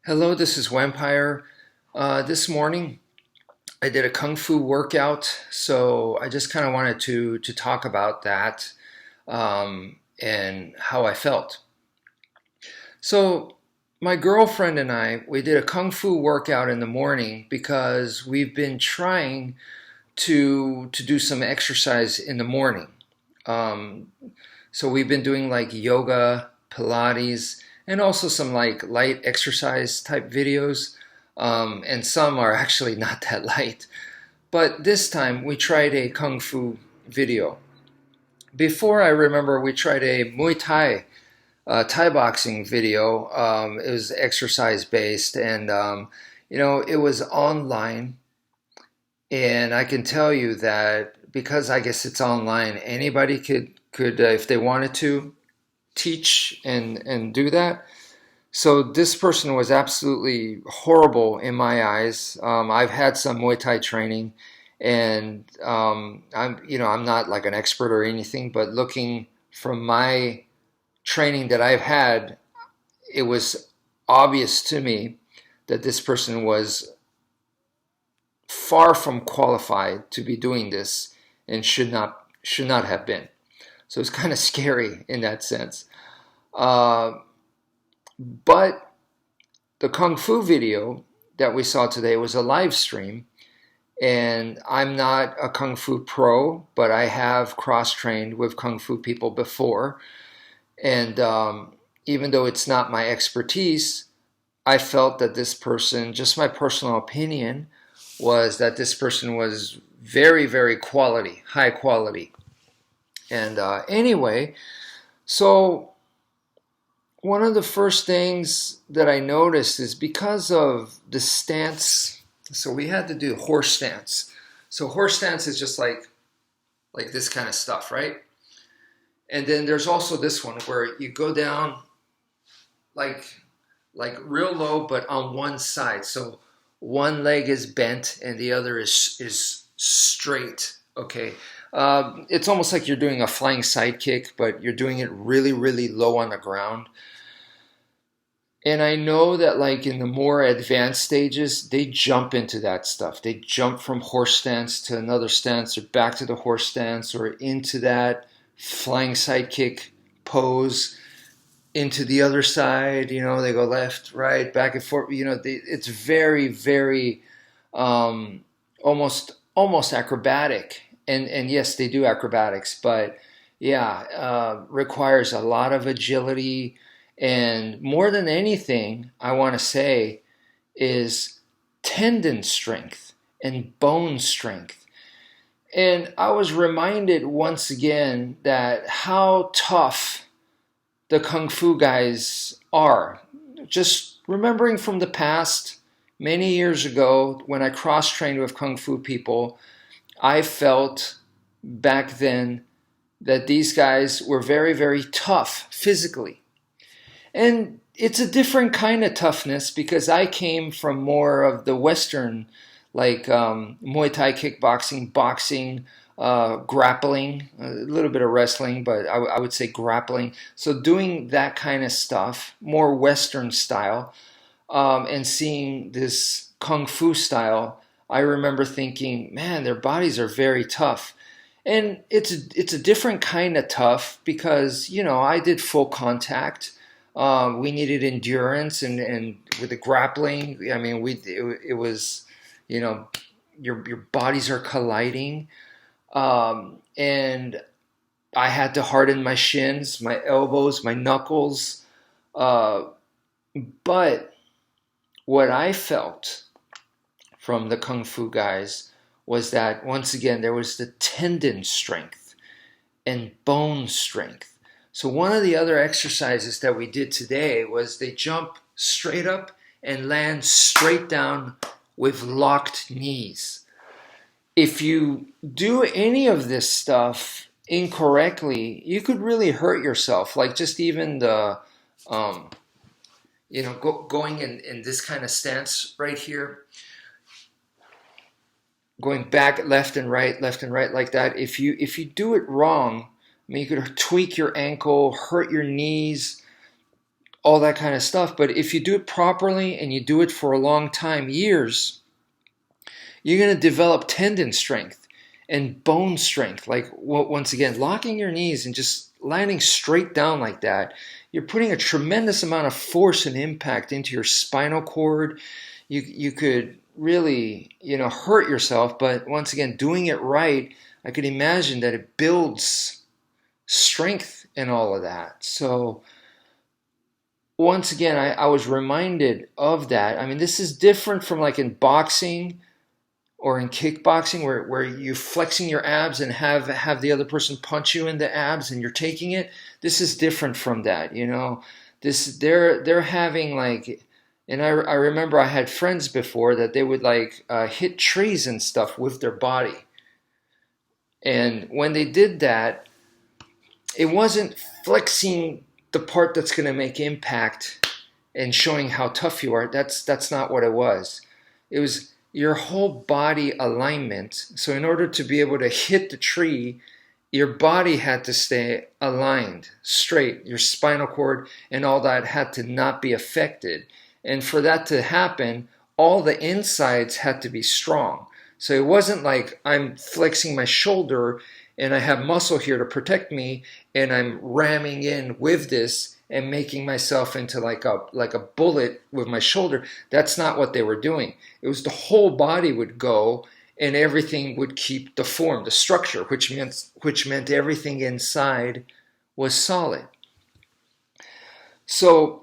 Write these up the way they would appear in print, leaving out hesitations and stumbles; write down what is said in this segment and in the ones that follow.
Hello, this is Wmpyr. This morning I did a kung fu workout, so I just kind of wanted to talk about that and how I felt. So my girlfriend and we did a kung fu workout in the morning because we've been trying to do some exercise in the morning. Um, so we've been doing like yoga, Pilates, and also some like light exercise type videos. And some are actually not that light. But this time we tried a kung fu video. Before I remember we tried a Muay Thai, Thai boxing video. It was exercise based and it was online. And I can tell you that because I guess it's online, anybody could if they wanted to teach and do that. So this person was absolutely horrible in my eyes. I've had some Muay Thai training, and I'm not like an expert or anything, but looking from my training that I've had, it was obvious to me that this person was far from qualified to be doing this and should not have been. So it's kind of scary in that sense. But the Kung Fu video that we saw today was a live stream, and I'm not a Kung Fu pro, but I have cross-trained with Kung Fu people before. And even though it's not my expertise, I felt that this person, just my personal opinion, was that this person was very, very high quality. And anyway, so one of the first things that I noticed is because of the stance. So we had to do horse stance. So horse stance is just like this kind of stuff, right? And then there's also this one where you go down like real low, but on one side. So one leg is bent and the other is straight. Okay. It's almost like you're doing a flying side kick, but you're doing it really, really low on the ground. And I know that like in the more advanced stages, they jump into that stuff. They jump from horse stance to another stance or back to the horse stance or into that flying side kick pose into the other side. They go left, right, back and forth. It's very, very almost acrobatic. And yes, they do acrobatics, but yeah, requires a lot of agility. And more than anything, I want to say is tendon strength and bone strength. And I was reminded once again that how tough the Kung Fu guys are. Just remembering from the past, many years ago, when I cross-trained with Kung Fu people, I felt back then that these guys were very, very tough physically. And it's a different kind of toughness because I came from more of the Western, like Muay Thai kickboxing, boxing, grappling, a little bit of wrestling, but I would say grappling. So doing that kind of stuff, more Western style, and seeing this Kung Fu style, I remember thinking, man, their bodies are very tough. And it's a different kind of tough because, I did full contact. We needed endurance and with the grappling, I mean, it was, your bodies are colliding. And I had to harden my shins, my elbows, my knuckles. But what I felt from the Kung Fu guys was that once again, there was the tendon strength and bone strength. So one of the other exercises that we did today was they jump straight up and land straight down with locked knees. If you do any of this stuff incorrectly, you could really hurt yourself. Like just even the, going in this kind of stance right here, going back left and right like that. If you do it wrong, I mean, you could tweak your ankle, hurt your knees, all that kind of stuff. But if you do it properly and you do it for a long time, years, you're going to develop tendon strength and bone strength. Like, once again, locking your knees and just landing straight down like that, you're putting a tremendous amount of force and impact into your spinal cord. You could really, hurt yourself. But once again, doing it right, I could imagine that it builds strength and all of that. So once again, I was reminded of that. I mean, this is different from like in boxing or in kickboxing where you're flexing your abs and have the other person punch you in the abs and you're taking it. This is different from that, This they're having like, and I remember I had friends before that they would like hit trees and stuff with their body. And when they did that, it wasn't flexing the part that's going to make impact and showing how tough you are. That's not what it was. It was your whole body alignment. So in order to be able to hit the tree, your body had to stay aligned, straight. Your spinal cord and all that had to not be affected. And for that to happen, all the insides had to be strong. So it wasn't like I'm flexing my shoulder and I have muscle here to protect me and I'm ramming in with this and making myself into like a bullet with my shoulder. That's not what they were doing. It was the whole body would go and everything would keep the form, the structure, which meant everything inside was solid. So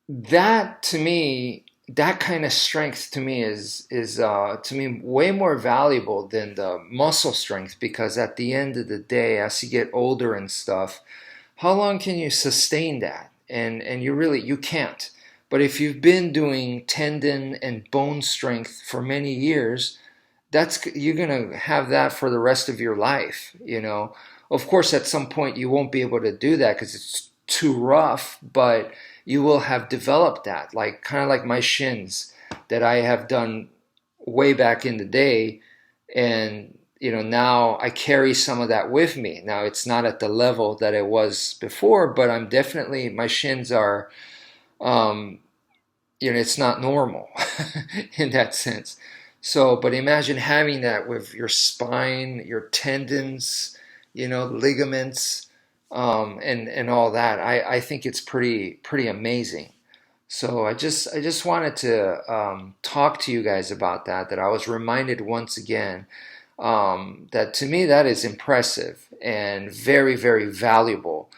that to me, that kind of strength to me is to me way more valuable than the muscle strength, because at the end of the day, as you get older and stuff, how long can you sustain that? And you can't. But if you've been doing tendon and bone strength for many years, you're gonna have that for the rest of your life. Of course, at some point you won't be able to do that because it's too rough, but you will have developed that, like kind of like my shins that I have done way back in the day, and now I carry some of that with me. Now it's not at the level that it was before, but my shins are, it's not normal in that sense. So, but imagine having that with your spine, your tendons, ligaments, and all that. I think it's pretty amazing. So I just wanted to talk to you guys about that. That I was reminded once again that to me that is impressive and very, very valuable.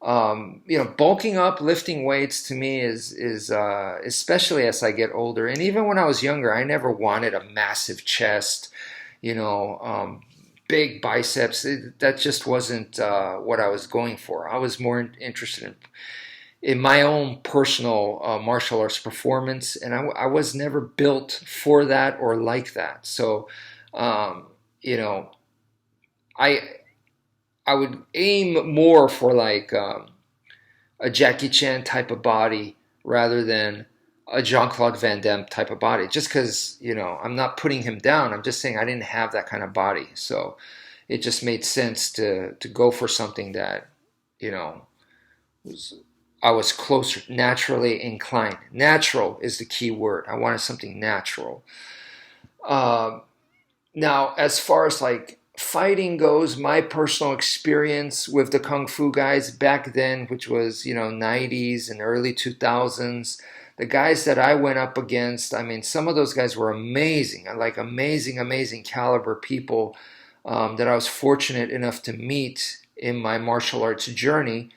Bulking up, lifting weights to me is especially as I get older, and even when I was younger, I never wanted a massive chest, big biceps. That just wasn't what I was going for. I was more interested in my own personal martial arts performance, and I was never built for that or like that. So, I I would aim more for like a Jackie Chan type of body rather than a Jean-Claude Van Damme type of body. Just because, I'm not putting him down. I'm just saying I didn't have that kind of body. So it just made sense to go for something that, I was closer, naturally inclined. Natural is the key word. I wanted something natural. Now, as far as like fighting goes, my personal experience with the Kung Fu guys back then, which was, 90s and early 2000s, the guys that I went up against, I mean, some of those guys were amazing, like amazing, amazing caliber people that I was fortunate enough to meet in my martial arts journey.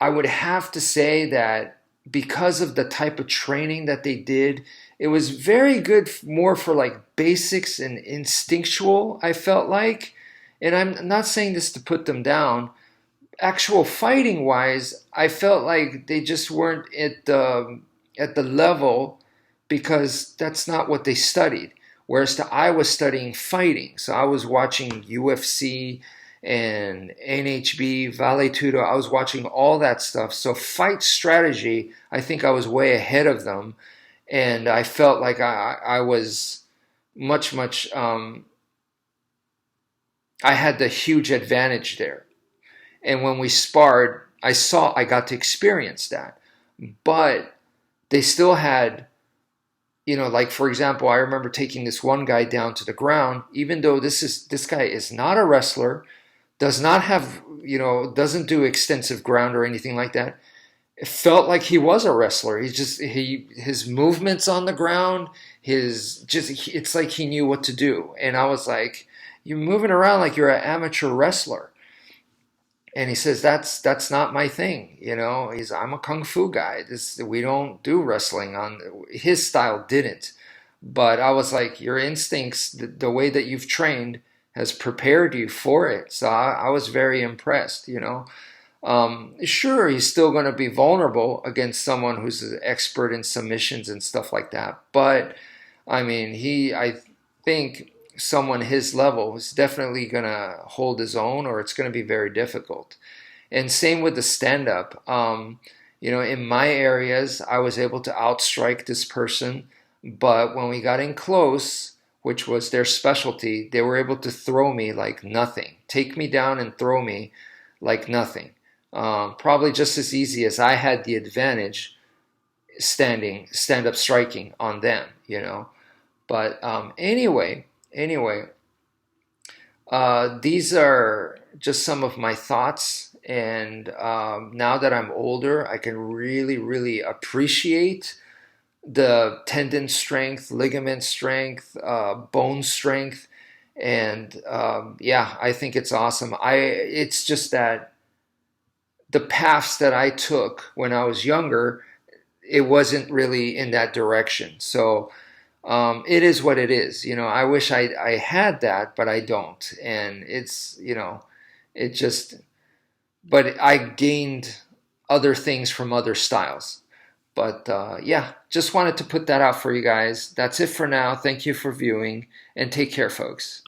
I would have to say that because of the type of training that they did, it was very good more for like basics and instinctual, I felt like. And I'm not saying this to put them down. Actual fighting wise, I felt like they just weren't at the level because that's not what they studied. Whereas I was studying fighting. So I was watching UFC and NHB, Vale Tudo. I was watching all that stuff. So fight strategy, I think I was way ahead of them. And I felt like I was much, I had the huge advantage there. And when we sparred, I got to experience that. But they still had, like for example, I remember taking this one guy down to the ground, even though this guy is not a wrestler, does not have, doesn't do extensive ground or anything like that. It felt like he was a wrestler. His movements on the ground, it's like he knew what to do. And I was like, you're moving around like you're an amateur wrestler. And he says, that's not my thing. I'm a kung fu guy. We don't do wrestling. On his style didn't. But I was like, your instincts, the way that you've trained has prepared you for it. So I was very impressed. Sure, he's still going to be vulnerable against someone who's an expert in submissions and stuff like that. But I mean, I think someone his level is definitely going to hold his own, or it's going to be very difficult. And same with the stand-up. In my areas, I was able to outstrike this person, but when we got in close, which was their specialty, they were able to throw me like nothing, take me down and throw me like nothing. Probably just as easy as I had the advantage stand-up striking on them. But anyway, these are just some of my thoughts. And now that I'm older, I can really, really appreciate the tendon strength, ligament strength, bone strength. And yeah, I think it's awesome. It's just that the paths that I took when I was younger, it wasn't really in that direction. So it is what it is. I wish I had that, but I don't. And it just, but I gained other things from other styles. But yeah, just wanted to put that out for you guys. That's it for now. Thank you for viewing, and take care, folks.